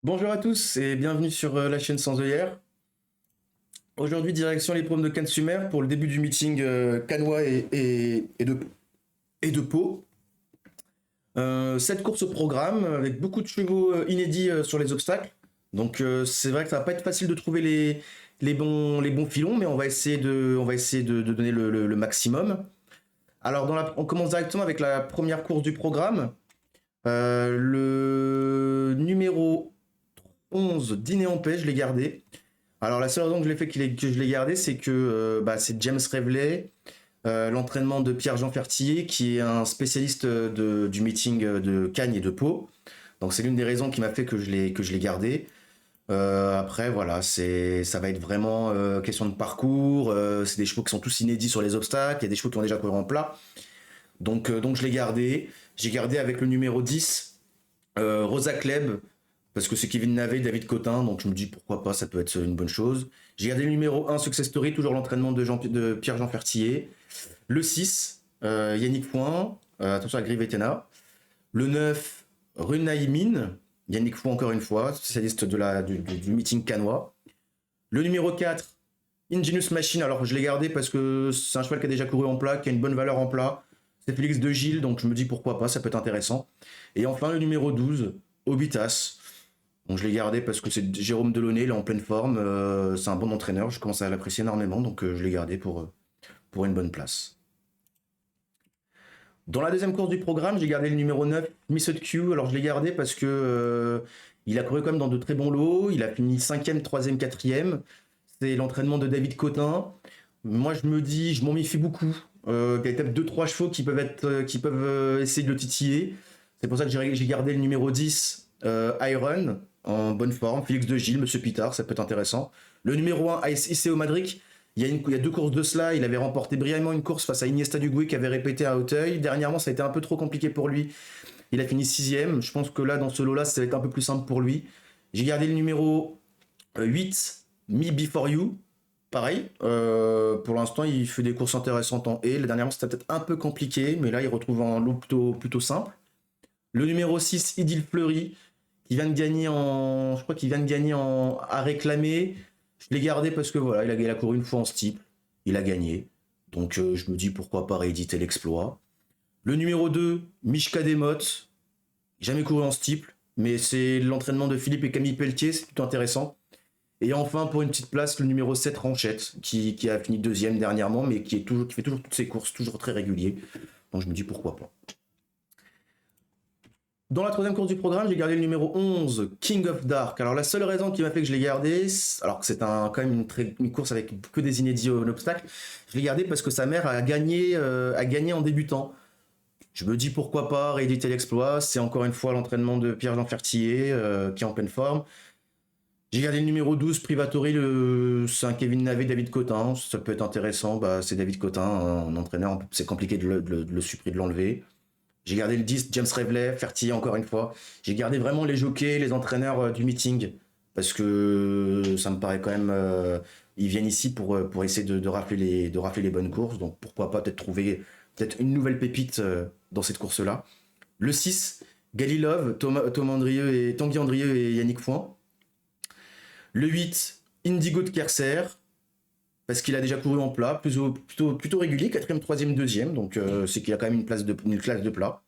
Bonjour à tous et bienvenue sur la chaîne Sans œillères. Aujourd'hui, direction les l'hippodrome de Cannes-sur-Mer pour le début du meeting cannois et de Pau. Cette course au programme avec beaucoup de chevaux inédits sur les obstacles. Donc c'est vrai que ça va pas être facile de trouver les bons filons, mais on va essayer de donner le maximum. Alors on commence directement avec la première course du programme. Le numéro 11, Dîner en paix, je l'ai gardé. Alors la seule raison que je l'ai fait que je l'ai gardé, c'est que c'est James Reveley, l'entraînement de Pierre-Jean Fertier, qui est un spécialiste du meeting de Cagnes et de Pau. Donc c'est l'une des raisons qui m'a fait que je l'ai gardé. Après voilà, ça va être vraiment question de parcours. C'est des chevaux qui sont tous inédits sur les obstacles. Il y a des chevaux qui ont déjà couru en plat. Donc je l'ai gardé. J'ai gardé avec le numéro 10, Rosa Kleb, parce que c'est Kevin Navet, David Cotin, donc je me dis pourquoi pas, ça peut être une bonne chose. J'ai gardé le numéro 1, Success Story, toujours l'entraînement de Pierre-Jean Fertillier. Le 6, Yannick Fouin, attention à Grivetena. Le 9, Runaïmin, Yannick Fouin encore une fois, spécialiste du meeting canois. Le numéro 4, Ingenious Machine, alors je l'ai gardé parce que c'est un cheval qui a déjà couru en plat, qui a une bonne valeur en plat. C'est Félix de Gilles, donc je me dis pourquoi pas, ça peut être intéressant. Et enfin le numéro 12, Obitas. Donc je l'ai gardé parce que c'est Jérôme Delaunay, il est en pleine forme, c'est un bon entraîneur, je commence à l'apprécier énormément, donc je l'ai gardé pour une bonne place. Dans la deuxième course du programme, j'ai gardé le numéro 9, Missed Q. Alors je l'ai gardé parce que il a couru quand même dans de très bons lots, il a fini 5e, 3e, 4e. C'est l'entraînement de David Cotin. Moi je me dis, je m'en méfie beaucoup. Il y a peut-être 2-3 chevaux qui peuvent essayer de le titiller. C'est pour ça que j'ai gardé le numéro 10, Iron, en bonne forme. Félix de Gilles, Monsieur Pitard, ça peut être intéressant. Le numéro 1, ICO Madrid. Il y a 2 courses de cela. Il avait remporté brillamment une course face à Iniesta Duguay qui avait répété à Hauteuil. Dernièrement, ça a été un peu trop compliqué pour lui. Il a fini 6e. Je pense que là, dans ce lot-là, ça va être un peu plus simple pour lui. J'ai gardé le numéro 8, Me Before You. Pareil, pour l'instant, il fait des courses intéressantes en et. La dernière, c'était peut-être un peu compliqué, mais là, il retrouve un lot plutôt simple. Le numéro 6, Idil Fleury, qui vient de gagner en. Je crois qu'il vient de gagner à réclamer. Je l'ai gardé parce que voilà, il a couru une fois en steeple. Il a gagné. Donc je me dis pourquoi pas rééditer l'exploit. Le numéro 2, Mishka Desmottes. Jamais couru en steeple, mais c'est l'entraînement de Philippe et Camille Pelletier, c'est plutôt intéressant. Et enfin, pour une petite place, le numéro 7, Ranchette, qui a fini deuxième dernièrement, mais qui fait toujours toutes ses courses, toujours très régulier. Donc je me dis pourquoi pas. Dans la troisième course du programme, j'ai gardé le numéro 11, King of Dark. Alors la seule raison qui m'a fait que je l'ai gardé, alors que c'est quand même une course avec que des inédits en obstacle, je l'ai gardé parce que sa mère a gagné en débutant. Je me dis pourquoi pas rééditer l'exploit. C'est encore une fois l'entraînement de Pierre-Jean Fertier qui est en pleine forme. J'ai gardé le numéro 12, Privatori, c'est un Kevin Navet, David Cotin. Ça peut être intéressant. C'est David Cotin, un entraîneur. C'est compliqué de le supprimer, de l'enlever. J'ai gardé le 10, James Reveley, Fertier encore une fois. J'ai gardé vraiment les jockeys, les entraîneurs du meeting. Parce que ça me paraît quand même. Ils viennent ici pour essayer de rafler les bonnes courses. Donc pourquoi pas peut-être trouver peut-être une nouvelle pépite dans cette course-là. Le 6, Galilov, Tanguy Andrieux et Yannick Fouin. Le 8, Indigo de Kerser, parce qu'il a déjà couru en plat, plutôt régulier, 4e, 3e, 2e, donc c'est qu'il a quand même une classe de plat.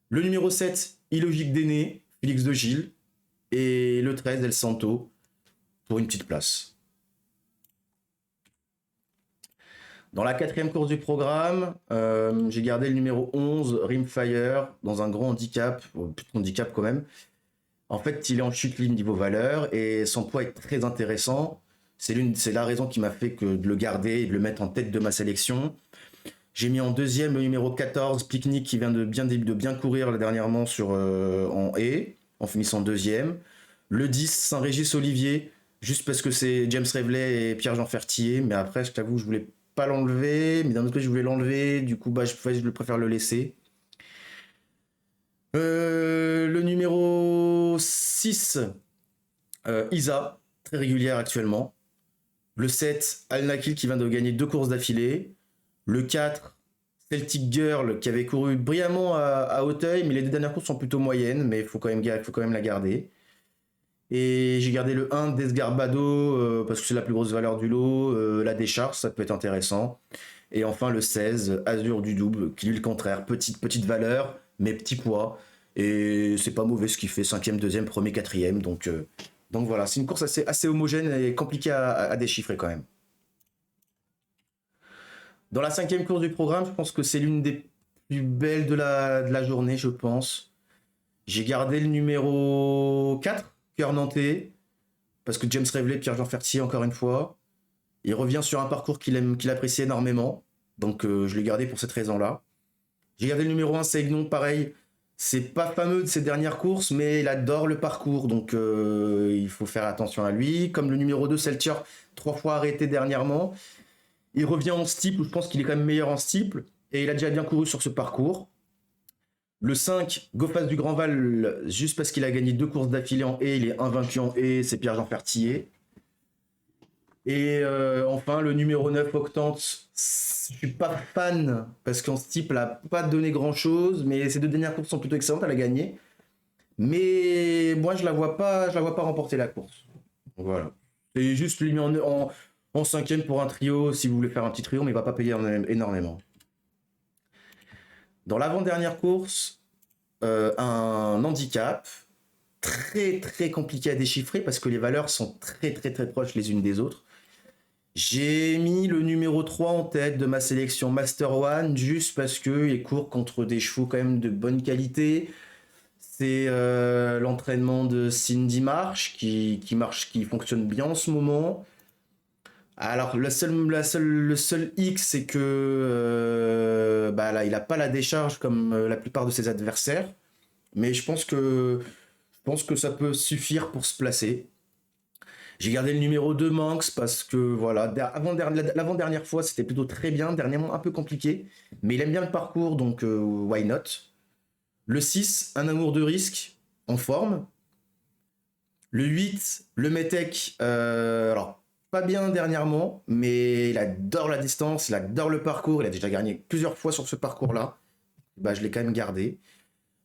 Le numéro 7, Illogique d'Aîné, Félix de Gilles, et le 13, El Santo, pour une petite place. Dans la 4e course du programme, j'ai gardé le numéro 11, Rimfire, dans un gros handicap, petit handicap quand même. En fait, il est en chute libre niveau valeur et son poids est très intéressant. C'est la raison qui m'a fait de le garder et de le mettre en tête de ma sélection. J'ai mis en deuxième le numéro 14, Picnic, qui vient de bien courir dernièrement en haie, en finissant deuxième. Le 10, Saint-Régis-Olivier, juste parce que c'est James Reveley et Pierre-Jean Fertier. Mais après, je t'avoue, je voulais pas l'enlever. Mais d'un autre côté, je voulais l'enlever. Du coup, je préfère le laisser. Le numéro 6, Isa, très régulière actuellement. Le 7, Al Nakil qui vient de gagner 2 courses d'affilée. Le 4, Celtic Girl qui avait couru brillamment à Hauteuil, mais les 2 dernières courses sont plutôt moyennes, mais il faut quand même la garder. Et j'ai gardé le 1 d'Esgarbado parce que c'est la plus grosse valeur du lot. La décharge, ça peut être intéressant. Et enfin le 16, Azur du double, qui lui le contraire. Petite valeur, mais petit poids. Et c'est pas mauvais ce qu'il fait, cinquième, deuxième, premier, quatrième. Donc voilà, c'est une course assez homogène et compliquée à déchiffrer quand même. Dans la cinquième course du programme, je pense que c'est l'une des plus belles de la journée, je pense. J'ai gardé le numéro 4, Cœur Nantais, parce que James Reveley, Pierre-Jean Fertier, encore une fois, il revient sur un parcours qu'il apprécie énormément. Donc je l'ai gardé pour cette raison-là. J'ai gardé le numéro 1, Seignon, pareil. C'est pas fameux de ses dernières courses, mais il adore le parcours, donc il faut faire attention à lui. Comme le numéro 2, Seltier, 3 fois arrêté dernièrement. Il revient en steeple, je pense qu'il est quand même meilleur en steeple, et il a déjà bien couru sur ce parcours. Le 5, Gofas du Grandval, juste parce qu'il a gagné 2 courses d'affilée en et il est invaincu en et c'est Pierre-Jean Fertier. Et enfin, le numéro 9, Octante, je suis pas fan parce qu'en steeple, elle n'a pas donné grand-chose, mais ses 2 dernières courses sont plutôt excellentes, elle a gagné. Mais moi, je la vois pas remporter la course. Voilà. Et juste lui mis en cinquième pour un trio, si vous voulez faire un petit trio, mais il va pas payer énormément. Dans l'avant-dernière course, un handicap très très compliqué à déchiffrer parce que les valeurs sont très très très proches les unes des autres. J'ai mis le numéro 3 en tête de ma sélection Master One juste parce qu'il court contre des chevaux quand même de bonne qualité. C'est l'entraînement de Cindy Marsh qui fonctionne bien en ce moment. Alors le seul X c'est que bah là il a pas la décharge comme la plupart de ses adversaires, mais je pense que ça peut suffire pour se placer. J'ai gardé le numéro 2 Manx parce que voilà, l'avant-dernière fois c'était plutôt très bien, dernièrement un peu compliqué, mais il aime bien le parcours donc why not. Le 6, un amour de risque en forme. Le 8, le Metec, alors pas bien dernièrement, mais il adore la distance, il adore le parcours, il a déjà gagné plusieurs fois sur ce parcours-là. Bah, je l'ai quand même gardé.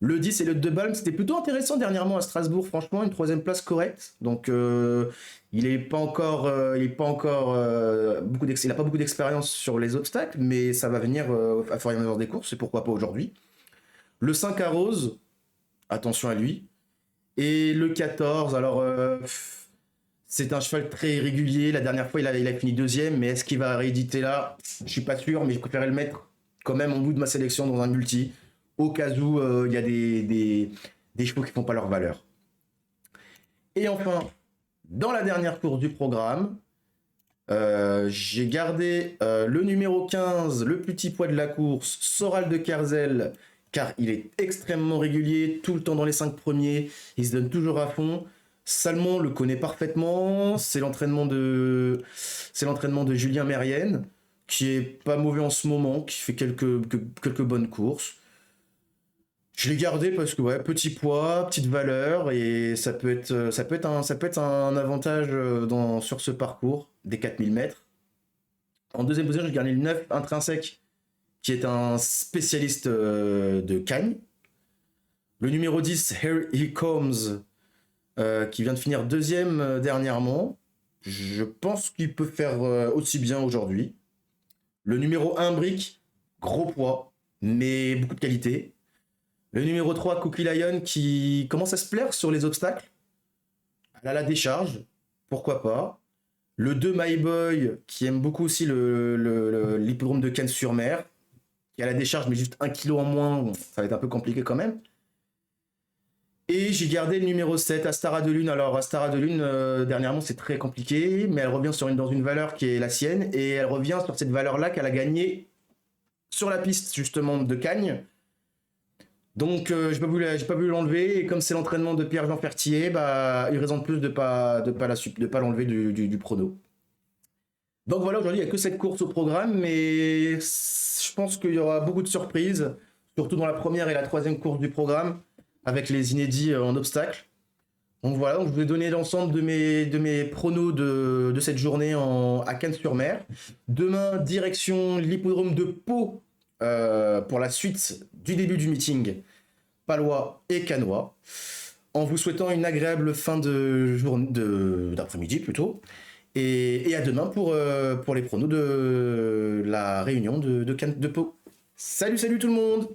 Le 10 et le De Balm, c'était plutôt intéressant dernièrement à Strasbourg, franchement, une troisième place correcte. Donc il n'a pas encore, il a pas beaucoup d'expérience sur les obstacles, mais ça va venir à fur et à mesure des courses, et pourquoi pas aujourd'hui. Le 5 à Rose, attention à lui. Et le 14, alors c'est un cheval très irrégulier. La dernière fois, il a fini deuxième, mais est-ce qu'il va rééditer là? Je suis pas sûr, mais je préférais le mettre quand même en bout de ma sélection dans un multi, au cas où il y a des chevaux qui font pas leur valeur. Et enfin, dans la dernière course du programme, j'ai gardé le numéro 15, le petit poids de la course, Soral de Kerzel, car il est extrêmement régulier, tout le temps dans les 5 premiers, il se donne toujours à fond. Salmon le connaît parfaitement, c'est l'entraînement de Julien Mérienne, qui est pas mauvais en ce moment, qui fait quelques bonnes courses. Je l'ai gardé parce que ouais, petit poids, petite valeur, et ça peut être un avantage sur ce parcours des 4000 mètres. En deuxième position, j'ai gardé le 9 intrinsèque, qui est un spécialiste de Cagnes. Le numéro 10, Here He Comes, qui vient de finir deuxième dernièrement. Je pense qu'il peut faire aussi bien aujourd'hui. Le numéro 1, Brick, gros poids, mais beaucoup de qualité. Le numéro 3, Cookie Lion, qui commence à se plaire sur les obstacles. Elle a la décharge, pourquoi pas. Le 2, My Boy, qui aime beaucoup aussi l'hippodrome de Cannes-sur-Mer, qui a la décharge, mais juste 1 kg en moins, bon, ça va être un peu compliqué quand même. Et j'ai gardé le numéro 7, Astara de Lune. Alors, Astara de Lune, dernièrement, c'est très compliqué, mais elle revient dans une valeur qui est la sienne, et elle revient sur cette valeur-là qu'elle a gagnée sur la piste, justement, de Cagnes. Donc, j'ai pas voulu l'enlever, et comme c'est l'entraînement de Pierre-Jean Fertier, bah, il raison de plus de pas l'enlever du prono. Donc voilà, aujourd'hui, il n'y a que cette course au programme, mais je pense qu'il y aura beaucoup de surprises, surtout dans la première et la troisième course du programme, avec les inédits en obstacle. Donc voilà, donc je vous ai donné l'ensemble de mes pronos de cette journée à Cannes-sur-Mer. Demain, direction l'hippodrome de Pau pour la suite du début du meeting palois et cannois. en vous souhaitant une agréable fin de journée, d'après-midi plutôt. Et à demain pour les pronos de la réunion de Pau. Salut, salut tout le monde!